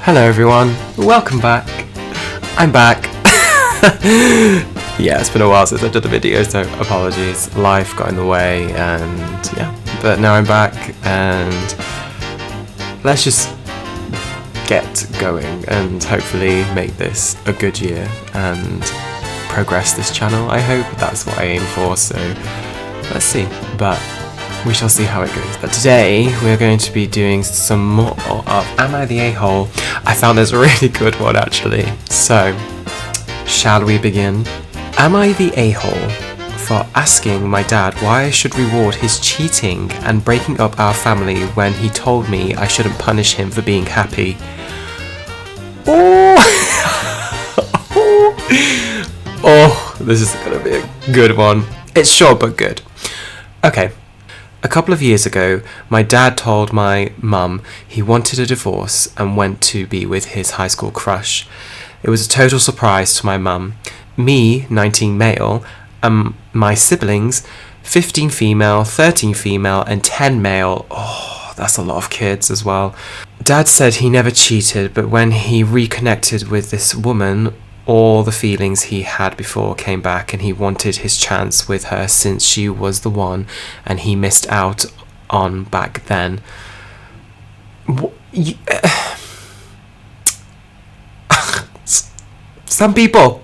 Hello everyone, welcome back. I'm back. Yeah, it's been a while since I did a video, so apologies. Life got in the way and yeah, but now I'm back and let's just get going and hopefully make this a good year and progress this channel. I hope that's what I aim for, so let's see, but we shall see how it goes. But today we're going to be doing some more of Am I the A-hole? I found this a really good one actually. So, shall we begin? Am I the a-hole for asking my dad why I should reward his cheating and breaking up our family when he told me I shouldn't punish him for being happy? Oh, oh, this is gonna be a good one. It's short but good. Okay. A couple of years ago, my dad told my mum he wanted a divorce and went to be with his high school crush. It was a total surprise to my mum. Me, 19 male, and my siblings, 15 female, 13 female, and 10 male. Oh, that's a lot of kids as well. Dad said he never cheated, but when he reconnected with this woman, all the feelings he had before came back and he wanted his chance with her since she was the one and he missed out on back then. Some people.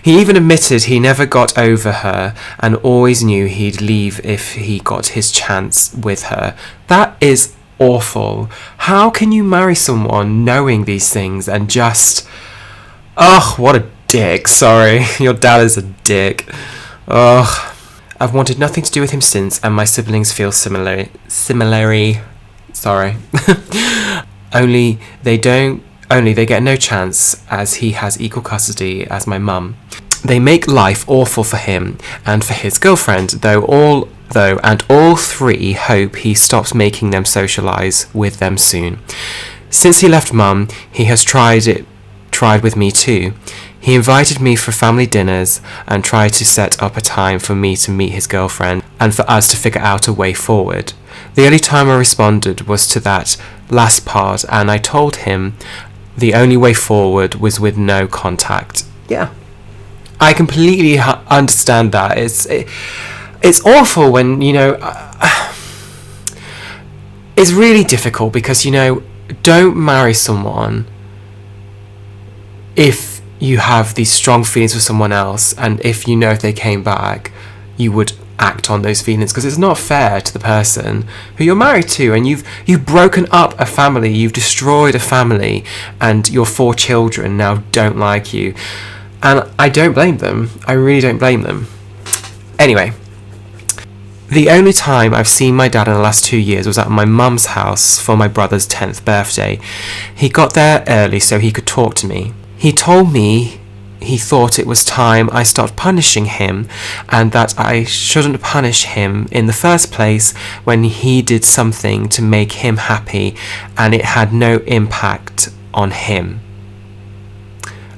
He even admitted he never got over her and always knew he'd leave if he got his chance with her. That is awful. How can you marry someone knowing these things and just... Oh, what a dick. Sorry, your dad is a dick. Ugh. I've wanted nothing to do with him since, and my siblings feel similarly. Sorry. Only they get no chance as he has equal custody as my mum. They make life awful for him and for his girlfriend, all three hope he stops making them socialise with them soon. Since he left mum, he has tried with me too. He invited me for family dinners and tried to set up a time for me to meet his girlfriend and for us to figure out a way forward. The only time I responded was to that last part, and I told him the only way forward was with no contact. Yeah, I completely understand that. It's awful when, it's really difficult because, don't marry someone if you have these strong feelings for someone else, and if if they came back, you would act on those feelings, because it's not fair to the person who you're married to, and you've broken up a family, you've destroyed a family, and your 4 children now don't like you. And I don't blame them. I really don't blame them. Anyway, the only time I've seen my dad in the last 2 years was at my mum's house for my brother's 10th birthday. He got there early so he could talk to me. He told me he thought it was time I stopped punishing him and that I shouldn't punish him in the first place when he did something to make him happy and it had no impact on him.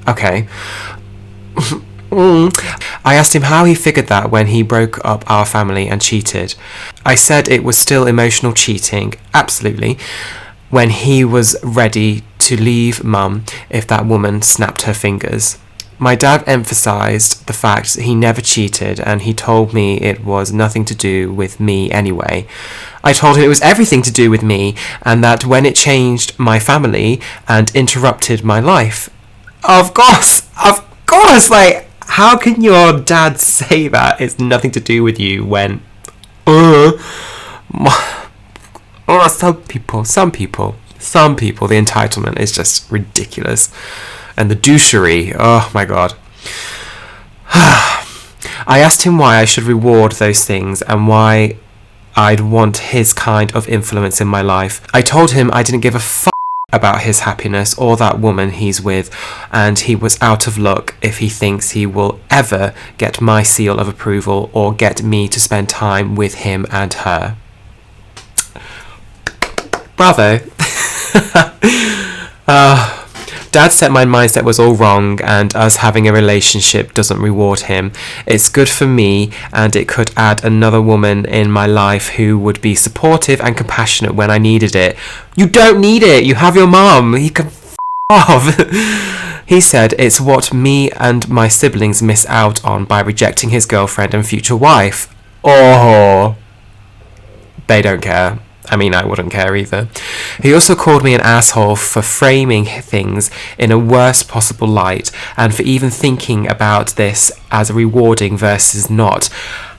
Okay. I asked him how he figured that when he broke up our family and cheated. I said it was still emotional cheating, absolutely, when he was ready to leave mum if that woman snapped her fingers. My dad emphasised the fact he never cheated, and he told me it was nothing to do with me anyway. I told him it was everything to do with me, and that when it changed my family and interrupted my life. Of course, like, how can your dad say that it's nothing to do with you when... Some people, the entitlement is just ridiculous. And the douchery, oh my god. I asked him why I should reward those things and why I'd want his kind of influence in my life. I told him I didn't give a fuck about his happiness or that woman he's with, and he was out of luck if he thinks he will ever get my seal of approval or get me to spend time with him and her. Bravo. Dad said my mindset was all wrong and us having a relationship doesn't reward him. It's good for me and it could add another woman in my life who would be supportive and compassionate when I needed it. You don't need it. You have your mum. He can f*** off. He said it's what me and my siblings miss out on by rejecting his girlfriend and future wife. Oh, they don't care. I mean, I wouldn't care either. He also called me an asshole for framing things in a worst possible light and for even thinking about this as rewarding versus not.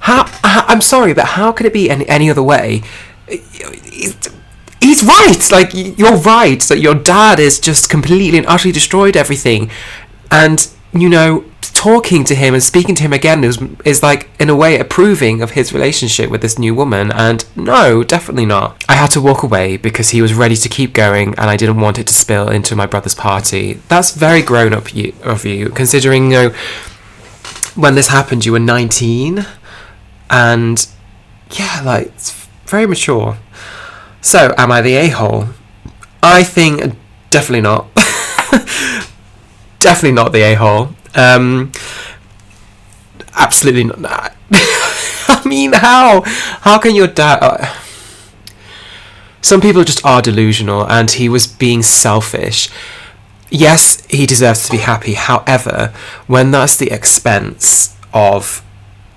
I'm sorry, but how could it be any other way? He's right. Like, you're right. That your dad is just completely and utterly destroyed everything. And, you know, talking to him and speaking to him again is like, in a way, approving of his relationship with this new woman. And no, definitely not. I had to walk away because he was ready to keep going and I didn't want it to spill into my brother's party. That's very grown up of you, considering, you know, when this happened, you were 19. And yeah, like, it's very mature. So, am I the a-hole? I think definitely not. Definitely not the a-hole. Absolutely not. I mean, how can your dad... Some people just are delusional, and he was being selfish. Yes, he deserves to be happy. However, when that's the expense of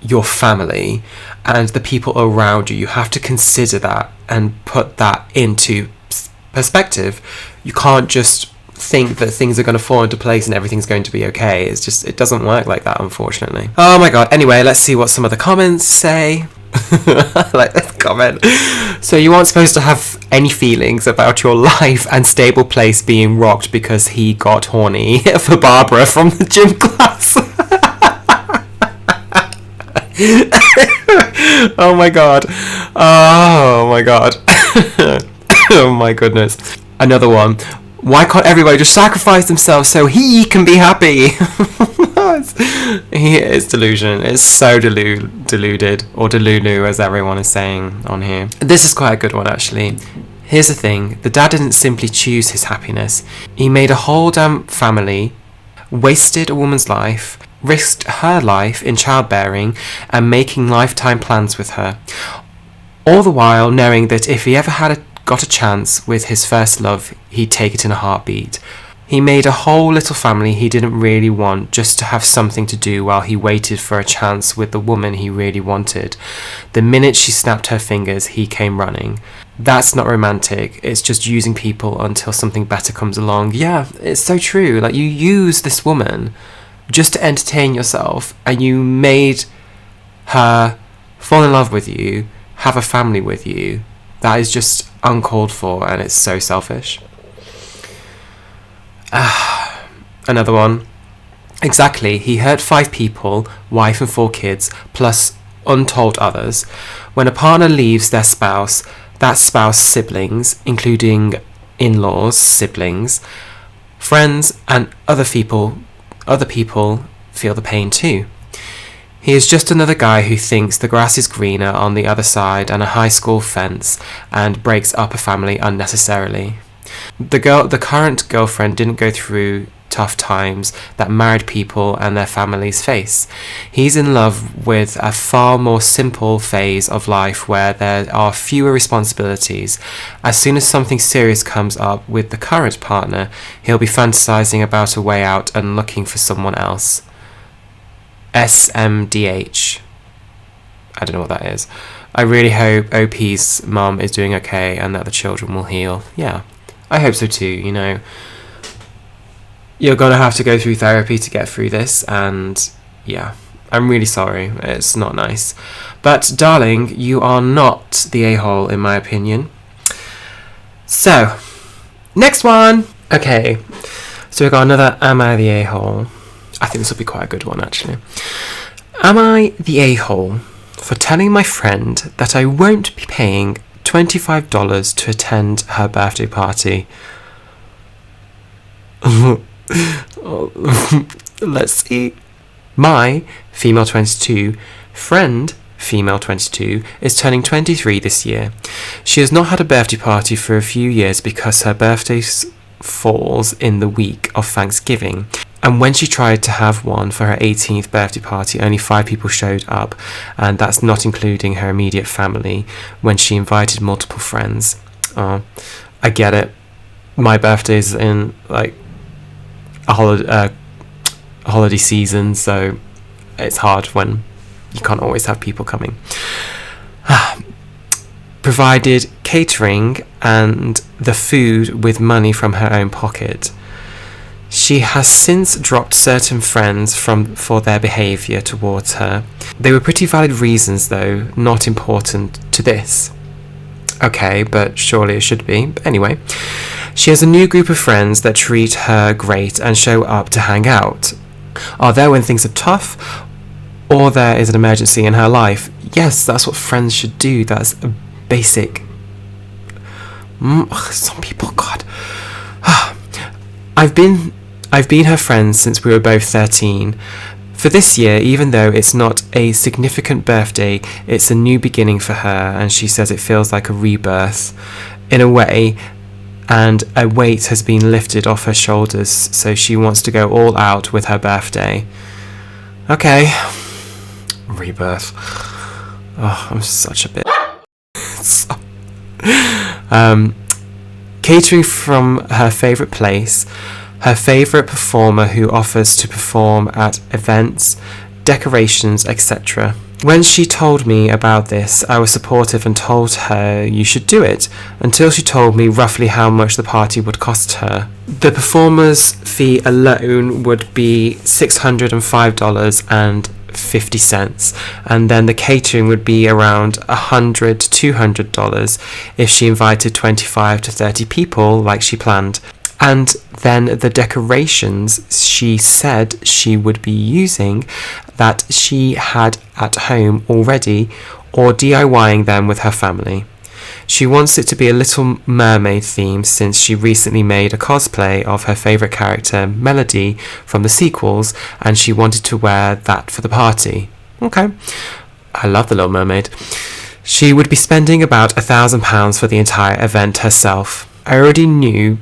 your family and the people around you, you have to consider that and put that into perspective. You can't just think that things are going to fall into place and everything's going to be okay. It's just, it doesn't work like that, unfortunately. Oh my god. Anyway, let's see what some of the comments say. Like this comment. So you aren't supposed to have any feelings about your life and stable place being rocked because he got horny for Barbara from the gym class. Oh my god. Oh my god. Oh my goodness. Another one. Why can't everybody just sacrifice themselves so he can be happy? He is delusion. It's so deluded, or delulu as everyone is saying on here. This is quite a good one, actually. Here's the thing. The dad didn't simply choose his happiness. He made a whole damn family, wasted a woman's life, risked her life in childbearing and making lifetime plans with her. All the while knowing that if he ever got a chance with his first love, he'd take it in a heartbeat. He made a whole little family he didn't really want just to have something to do while he waited for a chance with the woman he really wanted. The minute she snapped her fingers, he came running. That's not romantic. It's just using people until something better comes along. Yeah, it's so true. Like, you use this woman just to entertain yourself, and you made her fall in love with you, have a family with you. That is just uncalled for, and it's so selfish. Another one. Exactly, he hurt 5 people, wife and 4 kids, plus untold others. When a partner leaves their spouse, that spouse's siblings, including in-laws, siblings, friends, and other people feel the pain too. He is just another guy who thinks the grass is greener on the other side and a high school fence and breaks up a family unnecessarily. The current girlfriend didn't go through tough times that married people and their families face. He's in love with a far more simple phase of life where there are fewer responsibilities. As soon as something serious comes up with the current partner, he'll be fantasizing about a way out and looking for someone else. SMDH. I don't know what that is. I really hope OP's mum is doing okay and that the children will heal. Yeah, I hope so too, you know. You're going to have to go through therapy to get through this, and yeah, I'm really sorry. It's not nice. But, darling, you are not the a-hole, in my opinion. So, next one! Okay, so we've got another Am I the a-hole? I think this will be quite a good one, actually. Am I the a-hole for telling my friend that I won't be paying $25 to attend her birthday party? Let's see. My female 22 friend, female 22, is turning 23 this year. She has not had a birthday party for a few years because her birthday falls in the week of Thanksgiving. And when she tried to have one for her 18th birthday party, only 5 people showed up, and that's not including her immediate family, when she invited multiple friends. Oh, I get it. My birthday's in like a holiday season, so it's hard when you can't always have people coming. Provided catering and the food with money from her own pocket. She has since dropped certain friends for their behaviour towards her. They were pretty valid reasons though, not important to this. Okay, but surely it should be. But anyway, she has a new group of friends that treat her great and show up to hang out. Are there when things are tough, or there is an emergency in her life? Yes, that's what friends should do. That's a basic... some people, God. I've been her friend since we were both 13. For this year, even though it's not a significant birthday, it's a new beginning for her, and she says it feels like a rebirth, in a way, and a weight has been lifted off her shoulders, so she wants to go all out with her birthday. Okay. Rebirth. Oh, I'm such a bit. Catering from her favourite place, her favourite performer who offers to perform at events, decorations, etc. When she told me about this, I was supportive and told her you should do it, until she told me roughly how much the party would cost her. The performer's fee alone would be $605.50, and then the catering would be around $100 to $200 if she invited 25 to 30 people like she planned. And then the decorations she said she would be using that she had at home already, or DIYing them with her family. She wants it to be a Little Mermaid theme since she recently made a cosplay of her favourite character, Melody, from the sequels, and she wanted to wear that for the party. Okay. I love The Little Mermaid. She would be spending about £1,000 for the entire event herself. I already knew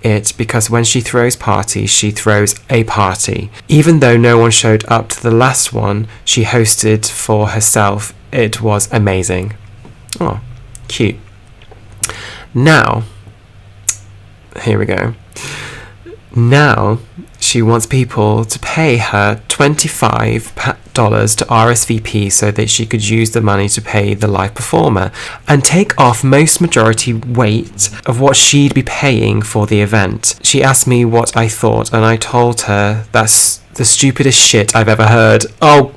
it because when she throws parties, she throws a party. Even though no one showed up to the last one she hosted for herself, it was amazing. Oh, cute. Now, here we go. Now, she wants people to pay her $25 to RSVP so that she could use the money to pay the live performer and take off most majority weight of what she'd be paying for the event. She asked me what I thought, and I told her that's the stupidest shit I've ever heard. Oh,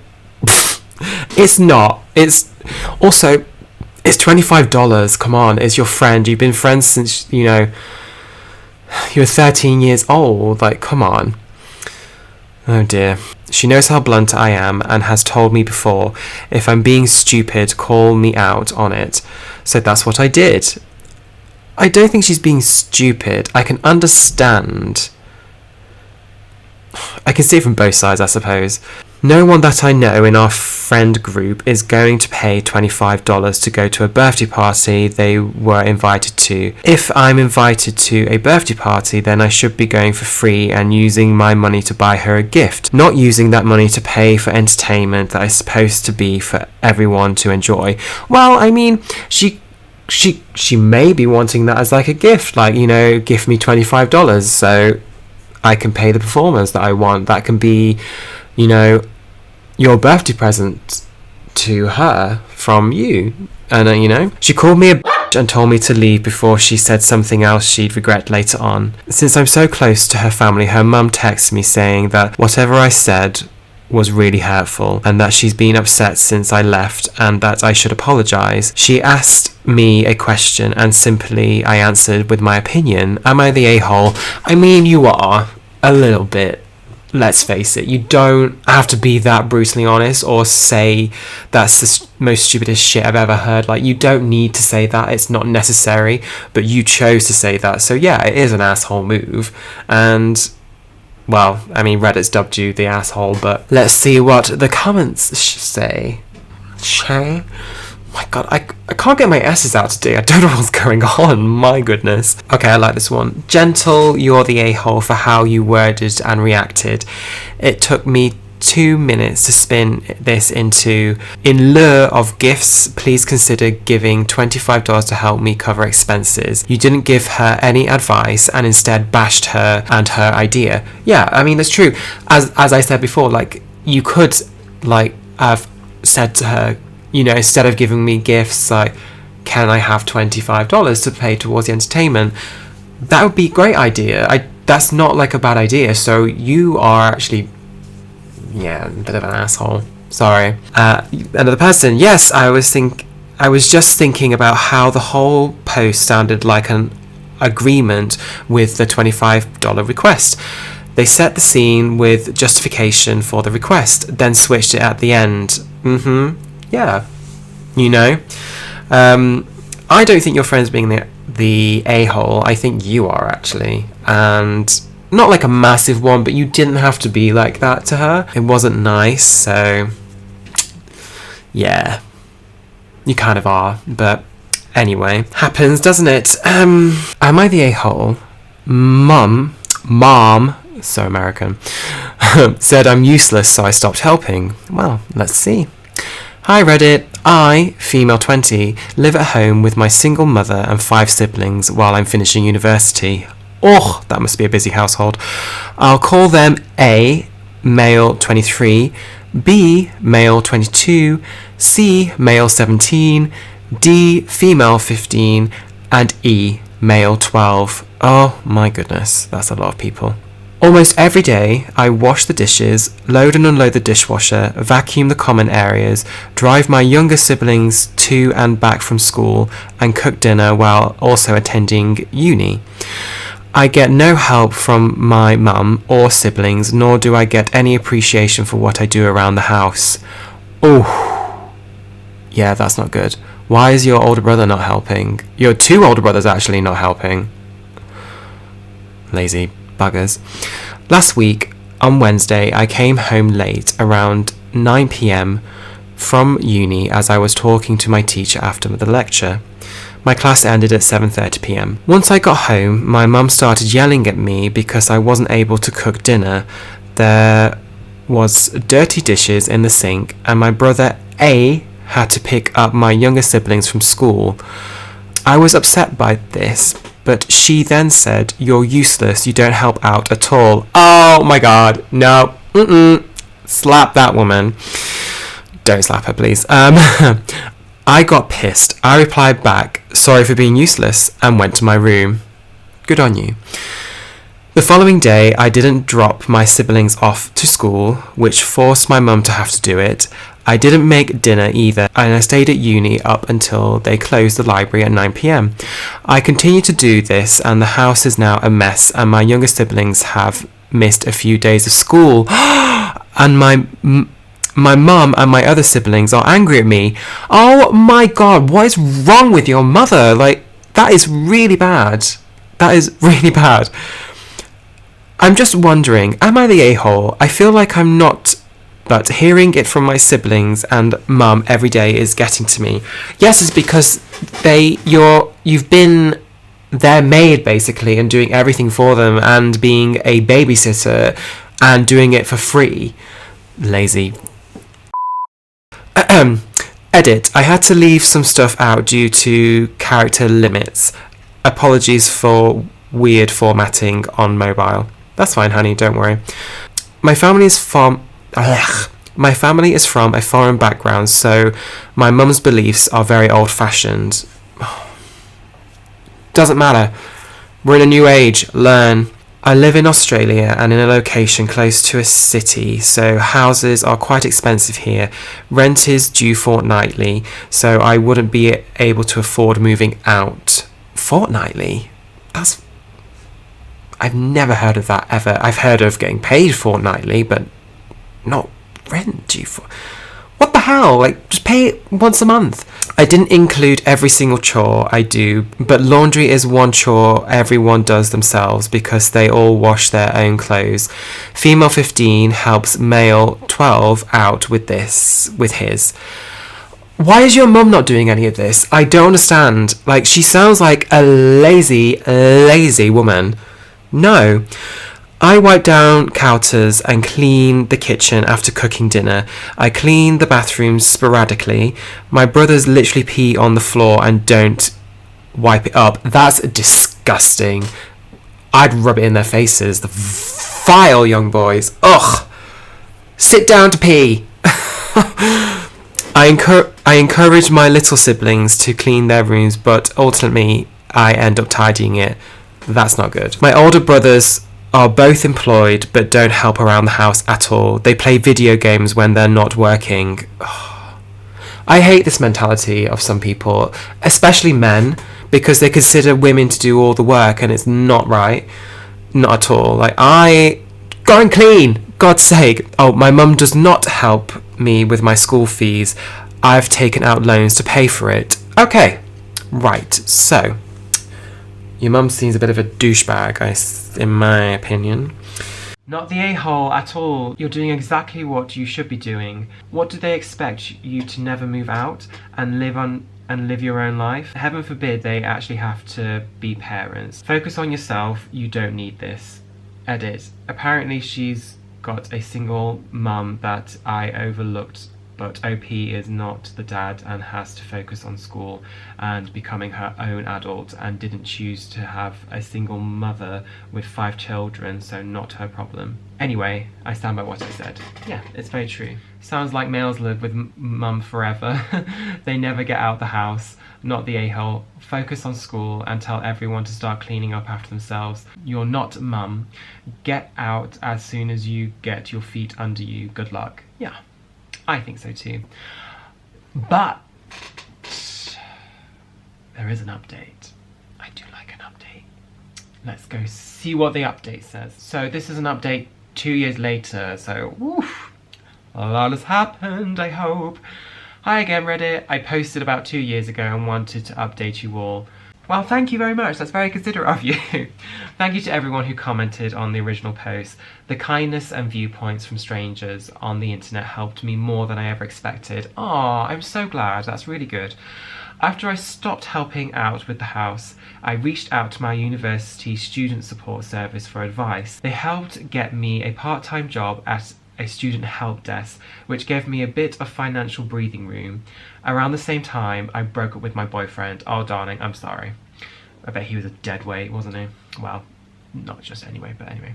it's not. It's also, it's $25. Come on, it's your friend. You've been friends since, you know, you were 13 years old. Like, come on. Oh dear. She knows how blunt I am and has told me before, if I'm being stupid, call me out on it. So that's what I did. I don't think she's being stupid. I can understand. I can see it from both sides, I suppose. No one that I know in our friend group is going to pay $25 to go to a birthday party they were invited to. If I'm invited to a birthday party, then I should be going for free and using my money to buy her a gift, not using that money to pay for entertainment that is supposed to be for everyone to enjoy. Well, I mean, she may be wanting that as like a gift, like, you know, gift me $25 so I can pay the performers that I want. That can be, you know, your birthday present to her from you. And, you know, she called me a bitch and told me to leave before she said something else she'd regret later on. Since I'm so close to her family, her mum texted me saying that whatever I said was really hurtful and that she's been upset since I left and that I should apologise. She asked me a question and simply I answered with my opinion. Am I the a-hole? I mean, you are. A little bit. Let's face it, you don't have to be that brutally honest or say that's the most stupidest shit I've ever heard. Like, you don't need to say that, it's not necessary, but you chose to say that. So yeah, it is an asshole move. And, well, I mean, Reddit's dubbed you the asshole, but let's see what the comments say. My God, I can't get my S's out today. I don't know what's going on. My goodness. Okay, I like this one. Gentle, you're the a-hole for how you worded and reacted. It took me 2 minutes to spin this into, in lieu of gifts, please consider giving $25 to help me cover expenses. You didn't give her any advice and instead bashed her and her idea. Yeah, I mean, that's true. As I said before, like, you could, like, have said to her, you know, instead of giving me gifts, like, can I have $25 to pay towards the entertainment? That would be a great idea. That's not like a bad idea. So you are actually, yeah, a bit of an asshole. Sorry. Another person. Yes, I was just thinking about how the whole post sounded like an agreement with the $25 request. They set the scene with justification for the request, then switched it at the end. Yeah, you know. I don't think your friend's being the a-hole. I think you are, actually. And not like a massive one, but you didn't have to be like that to her. It wasn't nice, so yeah, you kind of are. But anyway, happens, doesn't it? Am I the a-hole? Mom, so American, said I'm useless, so I stopped helping. Well, let's see. Hi Reddit, I, female 20, live at home with my single mother and 5 siblings while I'm finishing university. Oh, that must be a busy household. I'll call them A, male 23, B, male 22, C, male 17, D, female 15, and E, male 12. Oh my goodness, that's a lot of people. Almost every day, I wash the dishes, load and unload the dishwasher, vacuum the common areas, drive my younger siblings to and back from school, and cook dinner while also attending uni. I get no help from my mum or siblings, nor do I get any appreciation for what I do around the house. Oh, yeah, that's not good. Why is your older brother not helping? Your 2 older brothers actually not helping. Lazy buggers. Last week, on Wednesday, I came home late, around 9 p.m, from uni as I was talking to my teacher after the lecture. My class ended at 7:30 p.m. Once I got home, my mum started yelling at me because I wasn't able to cook dinner. There was dirty dishes in the sink, and my brother A had to pick up my younger siblings from school. I was upset by this, but she then said, "You're useless, you don't help out at all." Oh my god, no. Slap that woman. Don't slap her, please. I got pissed. I replied back, "Sorry for being useless," and went to my room. Good on you. The following day, I didn't drop my siblings off to school, which forced my mum to have to do it. I didn't make dinner either, and I stayed at uni up until they closed the library at 9 p.m. I continue to do this, and the house is now a mess, and my younger siblings have missed a few days of school. And my mum and my other siblings are angry at me. Oh my god, what is wrong with your mother? Like, that is really bad. That is really bad. I'm just wondering, am I the a-hole? I feel like I'm not, but hearing it from my siblings and mum every day is getting to me. Yes, it's because you've been their maid basically, and doing everything for them, and being a babysitter and doing it for free. Lazy. Edit. I had to leave some stuff out due to character limits. Apologies for weird formatting on mobile. That's fine, honey, don't worry. My family is from a foreign background, so my mum's beliefs are very old-fashioned. Doesn't matter. We're in a new age. Learn. I live in Australia and in a location close to a city, so houses are quite expensive here. Rent is due fortnightly, so I wouldn't be able to afford moving out. Fortnightly? I've never heard of that ever. I've heard of getting paid fortnightly, but not rent due for... What the hell? Like, just pay it once a month. I didn't include every single chore I do, but laundry is one chore everyone does themselves because they all wash their own clothes. Female 15 helps male 12 out with his. Why is your mum not doing any of this? I don't understand. Like, she sounds like a lazy, lazy woman. No. I wipe down counters and clean the kitchen after cooking dinner. I clean the bathrooms sporadically. My brothers literally pee on the floor and don't wipe it up. That's disgusting. I'd rub it in their faces. The vile young boys. Ugh. Sit down to pee. I encourage my little siblings to clean their rooms, but ultimately I end up tidying it. That's not good. My older brothers are both employed but don't help around the house at all. They play video games when they're not working. I hate this mentality of some people, especially men, because they consider women to do all the work, and it's not right. Not at all. Like, go and clean, God's sake. Oh, my mum does not help me with my school fees. I've taken out loans to pay for it. Okay, right, so your mum seems a bit of a douchebag, in my opinion. Not the a-hole at all. You're doing exactly what you should be doing. What do they expect you to never move out and live your own life? Heaven forbid they actually have to be parents. Focus on yourself. You don't need this. Edit. Apparently she's got a single mum that I overlooked, but OP is not the dad and has to focus on school and becoming her own adult, and didn't choose to have a single mother with 5 children, so not her problem. Anyway, I stand by what I said. Yeah, it's very true. Sounds like males live with mum forever. They never get out the house. Not the a-hole. Focus on school and tell everyone to start cleaning up after themselves. You're not mum. Get out as soon as you get your feet under you. Good luck. Yeah, I think so too. But there is an update. I do like an update. Let's go see what the update says. So this is an update 2 years later, so woof, a lot has happened, I hope. Hi again, Reddit. I posted about 2 years ago and wanted to update you all. Well, thank you very much. That's very considerate of you. Thank you to everyone who commented on the original post. The kindness and viewpoints from strangers on the internet helped me more than I ever expected. Aw, I'm so glad. That's really good. After I stopped helping out with the house, I reached out to my university student support service for advice. They helped get me a part-time job at a student help desk, which gave me a bit of financial breathing room. Around the same time, I broke up with my boyfriend. Oh, darling, I'm sorry. I bet he was a dead weight, wasn't he? Well, not just anyway, but anyway.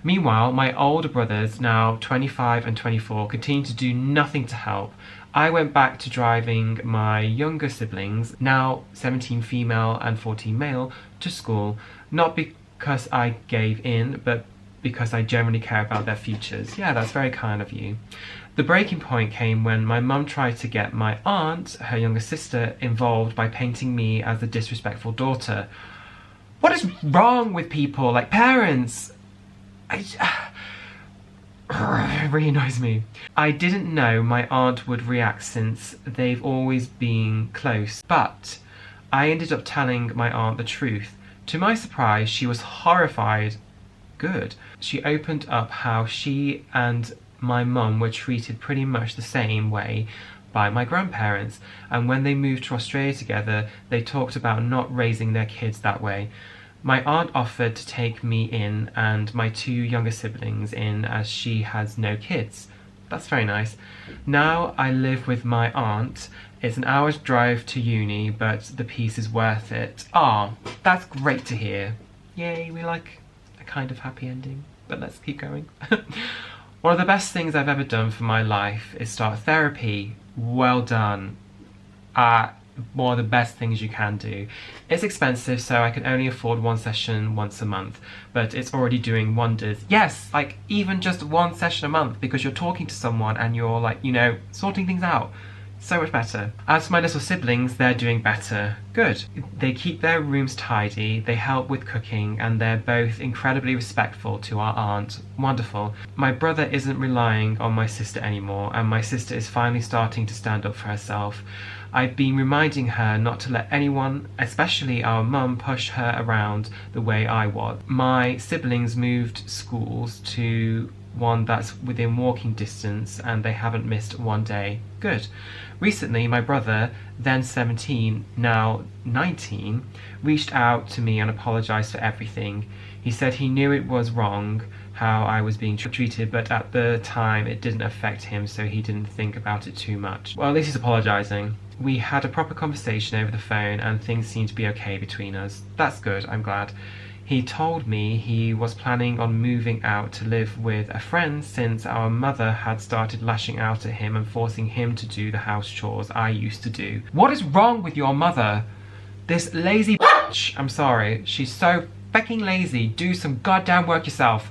Meanwhile, my older brothers, now 25 and 24, continue to do nothing to help. I went back to driving my younger siblings, now 17 female and 14 male, to school, not because I gave in, but because I generally care about their futures. Yeah, that's very kind of you. The breaking point came when my mum tried to get my aunt, her younger sister, involved by painting me as the disrespectful daughter. What is wrong with people, like parents? It really annoys me. I didn't know my aunt would react since they've always been close, but I ended up telling my aunt the truth. To my surprise, she was horrified. Good. She opened up how she and my mum were treated pretty much the same way by my grandparents, and when they moved to Australia together, they talked about not raising their kids that way. My aunt offered to take me in and my 2 younger siblings in as she has no kids. That's very nice. Now I live with my aunt. It's an hour's drive to uni, but the peace is worth it. Ah, that's great to hear. Yay, we like a kind of happy ending, but let's keep going. One of the best things I've ever done for my life is start therapy. Well done. One of the best things you can do. It's expensive, so I can only afford 1 session once a month, but it's already doing wonders. Yes, like even just 1 session a month, because you're talking to someone and you're like, you know, sorting things out. So much better. As for my little siblings, they're doing better. Good. They keep their rooms tidy, they help with cooking, and they're both incredibly respectful to our aunt. Wonderful. My brother isn't relying on my sister anymore, and my sister is finally starting to stand up for herself. I've been reminding her not to let anyone, especially our mum, push her around the way I was. My siblings moved schools to one that's within walking distance, and they haven't missed one day. Good. Recently, my brother, then 17, now 19, reached out to me and apologised for everything. He said he knew it was wrong how I was being treated, but at the time it didn't affect him, so he didn't think about it too much. Well, at least he's apologising. We had a proper conversation over the phone and things seemed to be okay between us. That's good, I'm glad. He told me he was planning on moving out to live with a friend since our mother had started lashing out at him and forcing him to do the house chores I used to do. What is wrong with your mother? This lazy bitch. I'm sorry, she's so fucking lazy. Do some goddamn work yourself.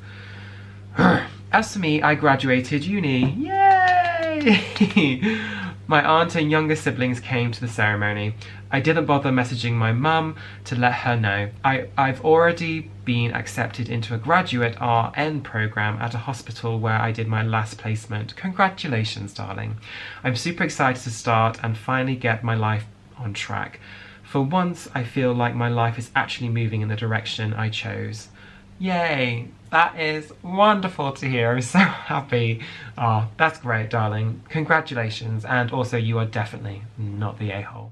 As for me, I graduated uni. Yay! My aunt and younger siblings came to the ceremony. I didn't bother messaging my mum to let her know. I've already been accepted into a graduate RN program at a hospital where I did my last placement. Congratulations, darling. I'm super excited to start and finally get my life on track. For once, I feel like my life is actually moving in the direction I chose. Yay! That is wonderful to hear. I'm so happy. Oh, that's great, darling. Congratulations. And also, you are definitely not the a-hole.